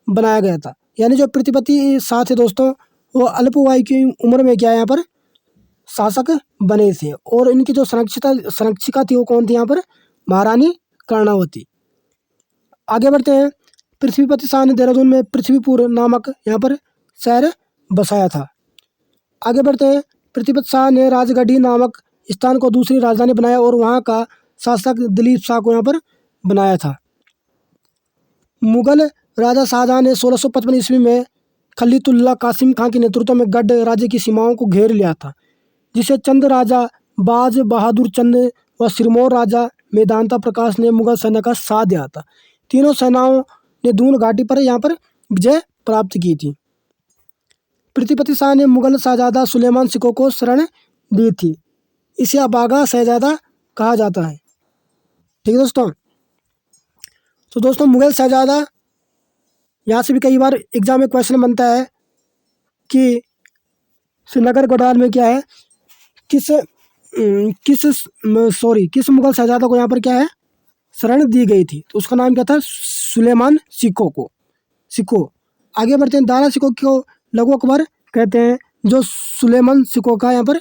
बनाया गया था। यानी जो पृथ्वीपति शाह थे दोस्तों, वो अल्पवयस्क की उम्र में क्या यहाँ पर शासक बने थे और इनकी जो संरक्षिका थी वो कौन थी यहाँ पर? महारानी कर्णावती। आगे बढ़ते हैं। पृथ्वीपति शाह ने देहरादून में पृथ्वीपुर नामक यहाँ पर शहर बसाया था। आगे बढ़ते हैं। पृथ्वीपति शाह ने राजगढ़ी नामक स्थान को दूसरी राजधानी बनाया और वहाँ का शासक दिलीप शाह को यहाँ पर बनाया था। मुगल राजा शाहजहां ने 1655 ईस्वी में खलीतुल्ला कासिम खां के नेतृत्व में गढ़ राज्य की सीमाओं को घेर लिया था, जिसे चंद राजा बाज बहादुर चंद व सिरमौर राजा मेदांता प्रकाश ने मुगल सेना का साथ दिया था। तीनों सेनाओं ने दून घाटी पर यहाँ पर विजय प्राप्त की थी। पृथ्वीपति शाह ने मुगल शहजादा सुलेमान सिकोह को शरण दी थी। इसे अबागा शहजादा कहा जाता है। ठीक है दोस्तों। तो दोस्तों मुगल शहजादा, यहाँ से भी कई बार एग्जाम में क्वेश्चन बनता है कि श्रीनगर गढ़वाल में क्या है, किस मुगल शहजादा को यहाँ पर क्या है शरण दी गई थी? तो उसका नाम क्या था? सुलेमान सिकोह। आगे बढ़ते हैं। दारा सिकोह को लघु अकबर कहते हैं, जो सुलेमान सिकोह का यहाँ पर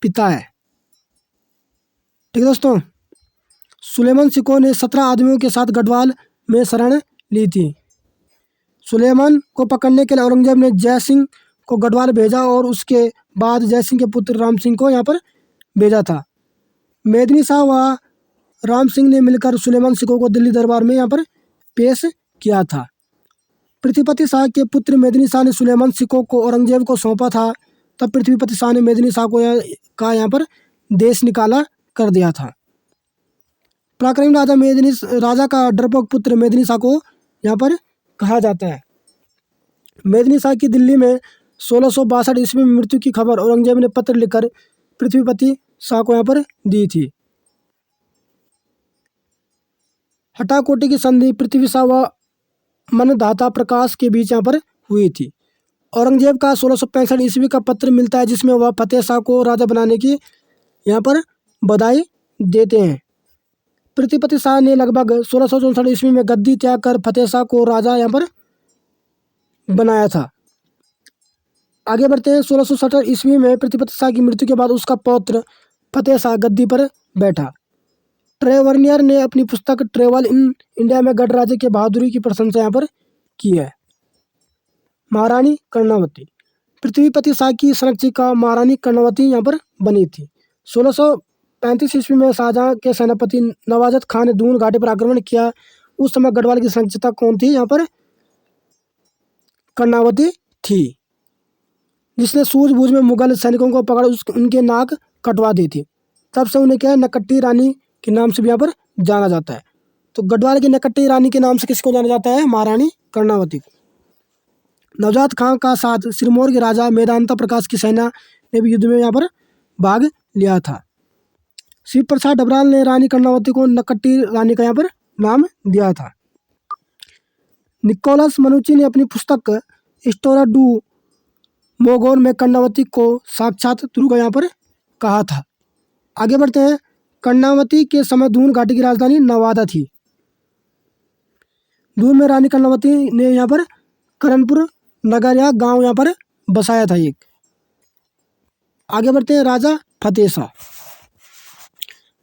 पिता है। ठीक है दोस्तों। सुलेमान सिकोह ने 17 आदमियों के साथ गढ़वाल में शरण ली थी। सुलेमान को पकड़ने के लिए औरंगजेब ने जय सिंह को गढ़वाल भेजा और उसके बाद जय सिंह के पुत्र राम सिंह को यहाँ पर भेजा था। मेदिनी शाह व राम सिंह ने मिलकर सुलेमान सिकोह को दिल्ली दरबार में यहाँ पर पेश किया था। पृथ्वीपति शाह के पुत्र मेदिनी शाह ने सुलेमान सिकोह को औरंगजेब को सौंपा था। तब पृथ्वीपति शाह ने मेदिनी शाह को यहाँ पर देश निकाला कर दिया था। पराक्रमी राजा का डरपोक पुत्र मेदिनी शाह को यहाँ पर कहा जाता है। मेदिनी शाह की दिल्ली में 1662 ईस्वी में मृत्यु की खबर औरंगजेब ने पत्र लिखकर पृथ्वीपति शाह को यहाँ पर दी थी। हटाकोटी की संधि पृथ्वी शाह व मनदाता प्रकाश के बीच यहाँ पर हुई थी। औरंगजेब का 1665 ईस्वी का पत्र मिलता है, जिसमें वह फतेह शाह को राजा बनाने की यहाँ पर बधाई देते हैं। पृथ्वीपति शाह ने लगभग 1664 ईस्वी में गद्दी त्याग कर फतेह शाह को राजा यहाँ पर बनाया था। आगे बढ़ते हैं। 1670 ईस्वी में पृथ्वीपति शाह की मृत्यु के बाद उसका पौत्र फतेह शाह गद्दी पर बैठा। ट्रेवर्नियर ने अपनी पुस्तक ट्रेवल इन इंडिया में गढ़ राज्य के बहादुरी की प्रशंसा यहाँ पर की है। महारानी कर्णावती। पृथ्वीपति शाह की संरक्षिका महारानी कर्णावती यहाँ पर बनी थी। 1635 ईस्वी में शाहजहां के सेनापति नवाजत खान ने दून घाटी पर आक्रमण किया। उस समय गढ़वाल की संरक्षिता कौन थी? यहाँ पर कर्णावती थी, जिसने सूझबूझ में मुगल सैनिकों को पकड़ उनके नाक कटवा दी थी। तब से उन्हें क्या है, नकट्टी रानी के नाम से भी यहाँ पर जाना जाता है। तो गढ़वाल की नकट्टी रानी के नाम से किसको जाना जाता है? महारानी कर्णावती को। नवजात खां का साथ सिरमौर के राजा मेदांता प्रकाश की सेना ने भी युद्ध में यहाँ पर भाग लिया था। शिव प्रसाद डबराल ने रानी कर्णावती को नकट्टी रानी का यहाँ पर नाम दिया था। निकोलस मनुची ने अपनी पुस्तक हिस्टोरिया डू मोगोन में कर्णावती को साक्षात दुर्गा यहाँ पर कहा था। आगे बढ़ते हैं। कर्णावती के समय दून घाटी की राजधानी नवादा थी। दून में रानी कर्णावती ने यहाँ पर करणपुर नगर या गांव यहाँ पर बसाया था एक। आगे बढ़ते हैं। राजा फतेह शाह।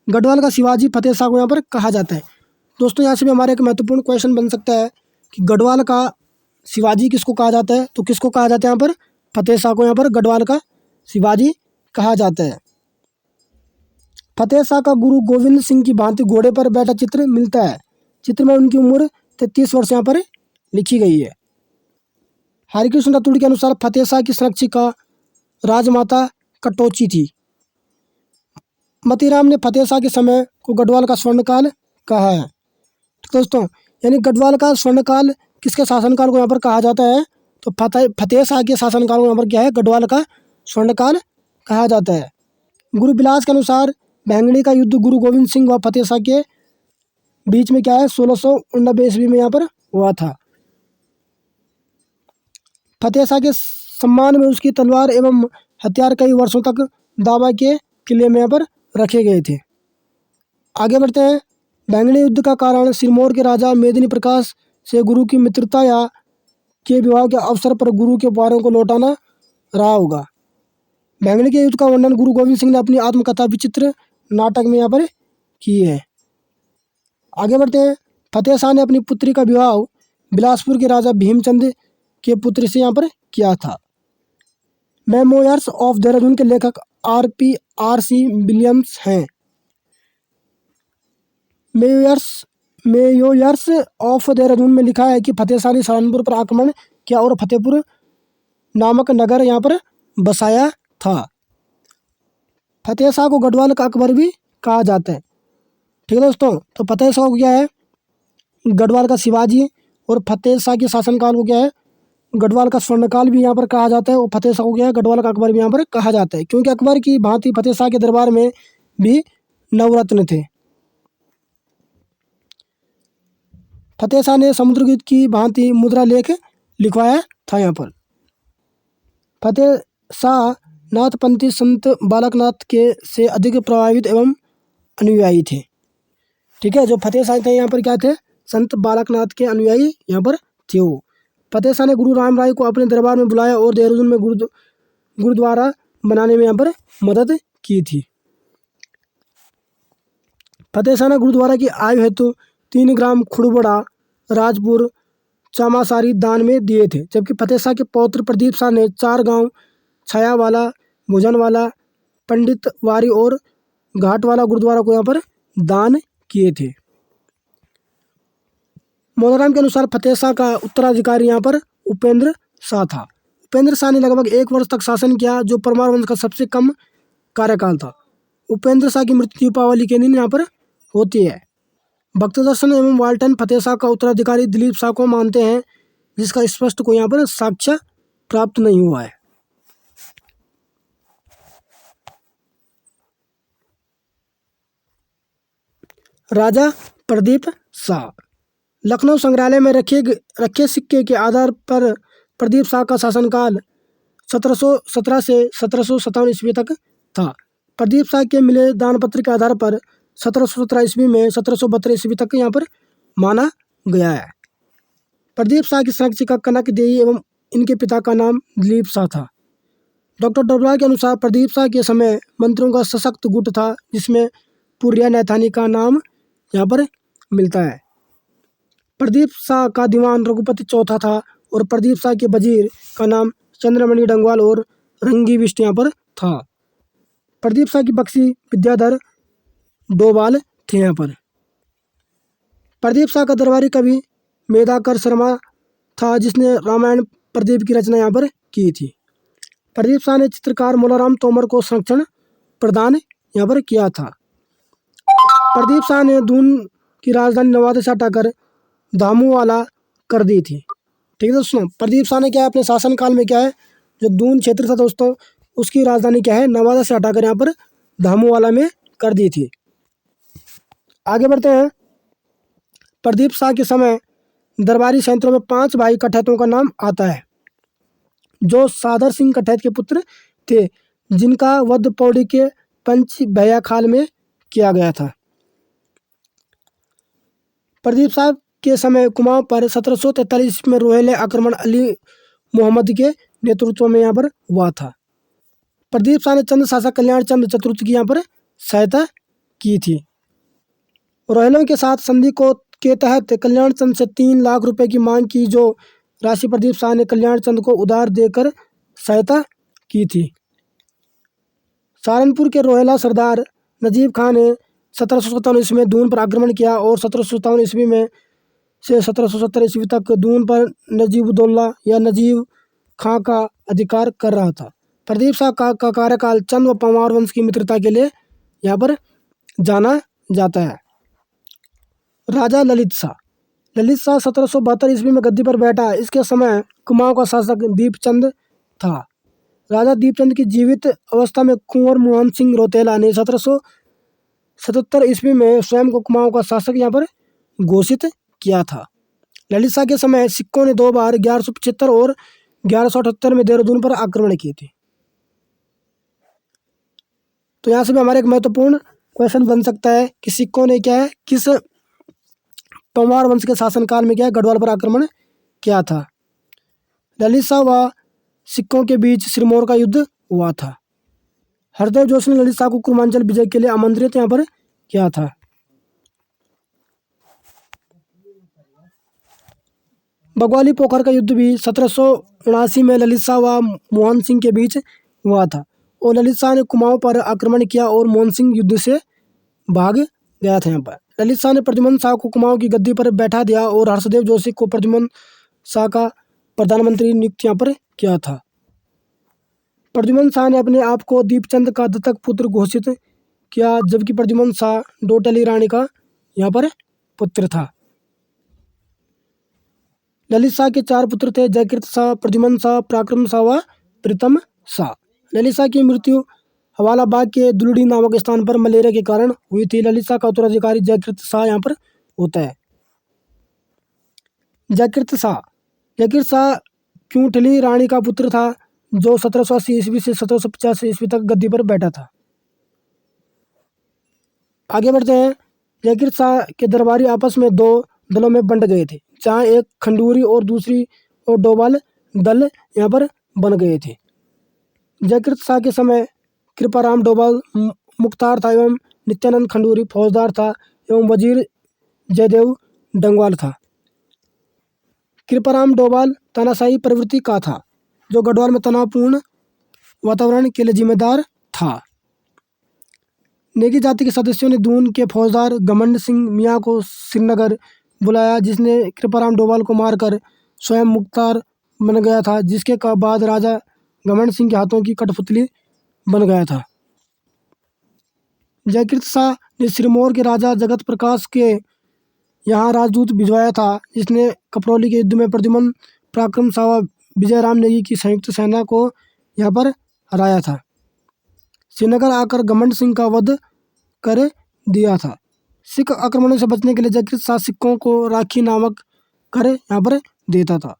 गढ़वाल का शिवाजी फतेह शाह को यहाँ पर कहा जाता है। दोस्तों यहाँ से भी हमारे एक महत्वपूर्ण क्वेश्चन बन सकता है कि गढ़वाल का शिवाजी किसको कहा जाता है? तो किसको कहा जाता है यहाँ पर? फतेह शाह को यहाँ पर गढ़वाल का शिवाजी कहा जाता है। फतेह शाह का गुरु गोविंद सिंह की भांति घोड़े पर बैठा चित्र मिलता है। चित्र में उनकी उम्र 33 वर्ष यहाँ पर लिखी गई है। हरिकृष्ण राठौड़ के अनुसार फतेह शाह की संरक्षिका राजमाता कटोची थी। मतीराम ने फतेह शाह के समय को गढ़वाल का स्वर्णकाल कहा है। तो दोस्तों यानी गढ़वाल का स्वर्णकाल किसके शासनकाल को यहाँ पर कहा जाता है? तो फतेह शाह के शासनकाल को यहाँ पर क्या है? गढ़वाल का स्वर्णकाल कहा जाता है। गुरु बिलास के अनुसार बैंगनी का युद्ध गुरु गोविंद सिंह व फतेह शाह के बीच में क्या है? 1689 ईस्वी में यहाँ पर हुआ था। फतेह शाह के सम्मान में उसकी तलवार एवं हथियार कई वर्षों तक दावा के किले में यहाँ पर रखे गए थे। आगे बढ़ते हैं। बैंगनी युद्ध का कारण सिरमौर के राजा मेदिनी प्रकाश से गुरु की मित्रता या के विवाह के अवसर पर गुरु के उपहारों को लौटाना रहा होगा। बैंगनी के युद्ध का वर्णन गुरु गोविंद सिंह ने अपनी आत्मकथा विचित्र नाटक में यहाँ पर की है। आगे बढ़ते हैं। फतेह शाह ने अपनी पुत्री का विवाह बिलासपुर के राजा भीमचंद के पुत्र से यहाँ पर किया था। मेमोयर्स ऑफ देहरादून के लेखक RC विलियम्स हैं। मेमोयर्स ऑफ देहरादून में लिखा है कि फतेह शाह ने सहारनपुर पर आक्रमण किया और फतेहपुर नामक नगर यहाँ पर बसाया था। फतेह शाह को गढ़वाल का अकबर भी कहा जाता है। ठीक है दोस्तों, तो फतेह शाह को क्या है, गढ़वाल का शिवाजी, और फतेह शाह के शासनकाल को क्या है, गढ़वाल का स्वर्णकाल भी यहाँ पर कहा जाता है। और फतेह शाह को क्या है, गढ़वाल का अकबर भी यहाँ पर कहा जाता है, क्योंकि अकबर की भांति फतेह शाह के दरबार में भी नवरत्न थे। फतेह शाह ने समुद्रगुप्त की भांति मुद्रा लेख लिखवाया था यहाँ पर। फतेह शाह नाथपंथी संत बालकनाथ के से अधिक प्रभावित एवं अनुयायी थे। ठीक है, जो फतेह शाह थे यहाँ पर क्या थे, संत बालकनाथ के अनुयायी यहाँ पर थे वो। फतेह शाह ने गुरु राम राय को अपने दरबार में बुलाया और देहरादून में गुरुद्वारा बनाने में यहाँ पर मदद की थी। फतेह शाह ने गुरुद्वारा की आय हेतु 3 ग्राम खुड़बड़ा, राजपुर, चामासारी दान में दिए थे, जबकि फतेह शाह के पौत्र प्रदीप शाह ने 4 गांव छायावाला, भुजनवाला, पंडित वारी और घाटवाला गुरुद्वारा को यहाँ पर दान किए थे। मौलाराम के अनुसार फतेह शाह का उत्तराधिकारी यहाँ पर उपेंद्र शाह था। उपेंद्र शाह ने लगभग 1 वर्ष तक शासन किया, जो परमार वंश का सबसे कम कार्यकाल था। उपेंद्र शाह की मृत्यु पावली के दिन यहाँ पर होती है। भक्तदर्शन एवं वाल्टन फतेह शाह का उत्तराधिकारी दिलीप शाह को मानते हैं, जिसका स्पष्ट कोई यहाँ पर साक्ष्य प्राप्त नहीं हुआ है। राजा प्रदीप शाह। लखनऊ संग्रहालय में रखे सिक्के के आधार पर प्रदीप शाह का शासनकाल 1717 से 1757 ईस्वी तक था। प्रदीप शाह के मिले दानपत्र के आधार पर 1717 ईस्वी में 1772 ईस्वी तक यहाँ पर माना गया है। प्रदीप शाह की संरक्षिका कनक देवी एवं इनके पिता का नाम दिलीप शाह था। डॉक्टर डोबरा के अनुसार प्रदीप शाह के समय मंत्रियों का सशक्त गुट था, जिसमें पुरिया नैथानी का नाम यहाँ पर मिलता है। प्रदीप शाह का दीवान रघुपति चौथा था और प्रदीप शाह के वजीर का नाम चंद्रमणि डंगवाल और रंगी बिष्ट यहाँ पर था। प्रदीप शाह की बख्शी विद्याधर डोभाल थे यहाँ पर। प्रदीप शाह का दरबारी कवि मेधाकर शर्मा था, जिसने रामायण प्रदीप की रचना यहाँ पर की थी। प्रदीप शाह ने चित्रकार मौलाराम तोमर को संरक्षण प्रदान यहाँ पर किया था। प्रदीप शाह ने दून की राजधानी नवादा से हटाकर धामूवाला कर दी थी। ठीक है दोस्तों, प्रदीप शाह ने क्या है, अपने शासनकाल में क्या है, जो दून क्षेत्र था दोस्तों, उसकी राजधानी क्या है, नवादा से हटाकर यहाँ पर धामूवाला में कर दी थी। आगे बढ़ते हैं। प्रदीप शाह के समय दरबारी सैनिकों में 5 भाई कठैतों का नाम आता है, जो सादर सिंह कठैत के पुत्र थे, जिनका वध पौड़ी के पंच भैया खाल में किया गया था। प्रदीप शाह के समय कुमाऊं पर 1743 में रोहिले आक्रमण अली मोहम्मद के नेतृत्व में यहाँ पर हुआ था। प्रदीप शाह ने चंद शासक कल्याण चंद चतुर्थ की यहाँ पर सहायता की थी। रोहिलों के साथ संधि के तहत कल्याण चंद से 3 लाख रुपए की मांग की, जो राशि प्रदीप शाह ने कल्याण चंद को उधार देकर सहायता की थी। सहारनपुर के रोहिला सरदार नजीब खां ने 1757 ईस्वी में दून पर आक्रमण किया और 1757 ईस्वी में से 1770 ईस्वी तक दून पर नजीबुद्दौला या नजीब खां का अधिकार कर रहा था। प्रदीप शाह का कार्यकाल चंद व पंवार वंश की मित्रता के लिए यहाँ पर जाना जाता है। राजा ललित शाह। ललित शाह 1772 ईस्वी में गद्दी पर बैठा। इसके समय कुमाऊं का शासक दीपचंद था। राजा दीपचंद की जीवित अवस्था में कुंवर मोहन सिंह रौतेला ने 1777 ईस्वी में स्वयं को कुमाऊं का शासक यहाँ पर घोषित किया था। ललित शाह के समय सिक्कों ने 2 बार 1175 और 1178 में देहरादून पर आक्रमण किए थे। तो यहाँ से भी हमारे एक महत्वपूर्ण क्वेश्चन बन सकता है कि सिक्कों ने क्या है, किस पंवार वंश के शासनकाल में क्या है, गढ़वाल पर आक्रमण किया था। ललित शाह व सिक्कों के बीच सिरमौर का युद्ध हुआ था। हरदेव जोशी ने ललित शाह को कुर्मांचल विजय के लिए आमंत्रित यहाँ पर किया था। बग्वाली पोखर का युद्ध भी 1779 में ललित शाह व मोहन सिंह के बीच हुआ था और ललित शाह ने कुमाऊं पर आक्रमण किया और मोहन सिंह युद्ध से भाग गया था। यहाँ पर ललित शाह ने प्रद्युम्न शाह को कुमाऊं की गद्दी पर बैठा दिया और हर्षदेव जोशी को प्रद्युम्न शाह का प्रधानमंत्री नियुक्त यहाँ पर किया था। प्रद्युम्न शाह ने अपने आप को दीपचंद का दत्तक पुत्र घोषित किया, जबकि प्रद्युम्न शाह डोटली रानी का यहाँ पर पुत्र था। ललित शाह के 4 पुत्र थे, जयकृत शाह, प्रद्युम्न शाह, पराक्रम शाह व प्रीतम शाह। ललित शाह की मृत्यु हवाला बाग के दुलड़ी नामक स्थान पर मलेरिया के कारण हुई थी। ललित शाह का उत्तराधिकारी जयकृत शाह यहाँ पर होता है। जयकृत शाह क्यूंठली रानी का पुत्र था, जो 1780 ईस्वी से 1785 ईस्वी तक गद्दी पर बैठा था। आगे बढ़ते हैं। जयकृत शाह के दरबारी आपस में 2 दलों में बंट गए थे, जहाँ एक खंडूरी और दूसरी और डोभाल दल यहाँ पर बन गए थे। जयकृत शाह के समय कृपाराम डोभाल मुख्तार था एवं नित्यानंद खंडूरी फौजदार था एवं वजीर जयदेव डंगवाल था। कृपाराम डोभाल तानाशाही प्रवृत्ति का था, जो गढ़वाल में तनावपूर्ण वातावरण के लिए जिम्मेदार था। नेगी जाति के सदस्यों ने दून के फौजदार घमंड सिंह मियाँ को श्रीनगर बुलाया, जिसने कृपाराम डोभाल को मारकर स्वयं मुख्तार बन गया था, जिसके बाद राजा घमंड सिंह के हाथों की कठपुतली बन गया था। जयकृत शाह ने सिरमौर के राजा जगत प्रकाश के यहाँ राजदूत भिजवाया था, जिसने कपरौली के युद्ध में प्रद्युम्न, पराक्रम शाह व विजयराम नेगी की संयुक्त सेना को यहाँ पर हराया था। श्रीनगर आकर घमंड सिंह का वध कर दिया था। सिख आक्रमणों से बचने के लिए जयकृत शाह सिखों को राखी नामक कर यहाँ पर देता था।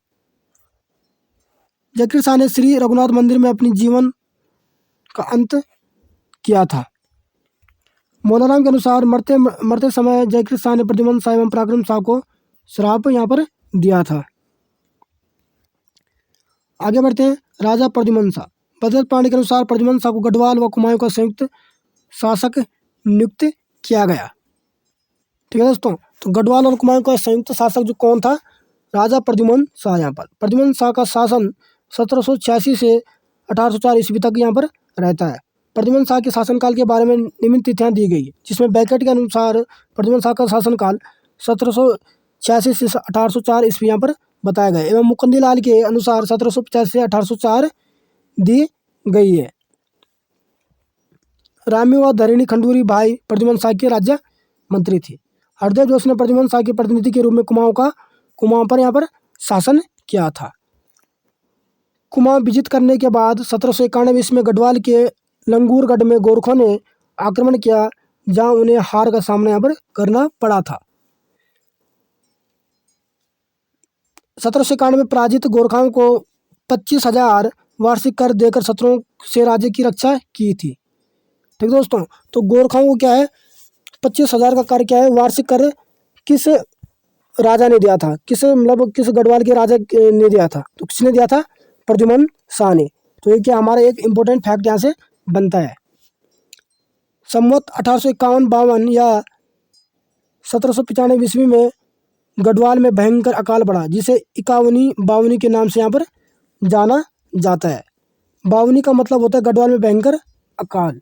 जयकृत शाह ने श्री रघुनाथ मंदिर में अपनी जीवन का अंत किया था। मौलाराम के अनुसार मरते समय जयकृत शाह ने प्रद्युम्न शाह एवं पराक्रम शाह को श्राप यहाँ पर दिया था। आगे बढ़ते हैं। राजा प्रद्युम्न शाह। भद्रत पांडे के अनुसार प्रद्युम्न शाह को गढ़वाल व कुमाऊं का संयुक्त शासक नियुक्त किया गया। ठीक है दोस्तों, तो गढ़वाल और कुमाऊं का संयुक्त शासक जो कौन था? राजा प्रद्युम्न शाह। यहाँ पर प्रद्युम्न शाह का शासन 1786 से 1804 ईस्वी तक यहाँ पर रहता है। प्रद्युम्न शाह के शासनकाल के बारे में निम्न तिथियां दी गई है, जिसमें बैकेट के अनुसार प्रद्युम्न शाह का शासनकाल 1786 से 1804 ईस्वी यहाँ पर बताया गया एवं मुकुंदी लाल के अनुसार 1750 से 1804 दी गई है। रामी व धरणि खंडूरी भाई प्रद्युम्न शाह के राज्य मंत्री थे। हरदेव जोशी ने प्रद्युम्न शाह के प्रतिनिधि के रूप में कुमाऊं पर यहाँ पर शासन किया था। कुमाऊं विजित करने के बाद 1791 ईस्वी में गढ़वाल के लंगूरगढ़ में गोरखों ने आक्रमण किया, जहां उन्हें हार का सामना यहाँ पर करना पड़ा था। 1791 में पराजित गोरखाओं को 25,000 वार्षिक कर देकर शत्रुओं से राज्य की रक्षा की थी। ठीक दोस्तों, तो गोरखाओं को क्या है 25,000 का कर क्या है वार्षिक कर किस राजा ने दिया था, किस गढ़वाल के राजा ने दिया था? तो किसने दिया था? प्रद्युम्न शाह ने। तो ये क्या हमारा एक इम्पोर्टेंट फैक्ट यहाँ से बनता है। संवत 1851-52 या 1795 ईस्वी में गढ़वाल में भयंकर अकाल पड़ा, जिसे इक्यावनी बावनी के नाम से यहाँ पर जाना जाता है। बावनी का मतलब होता है गढ़वाल में भयंकर अकाल।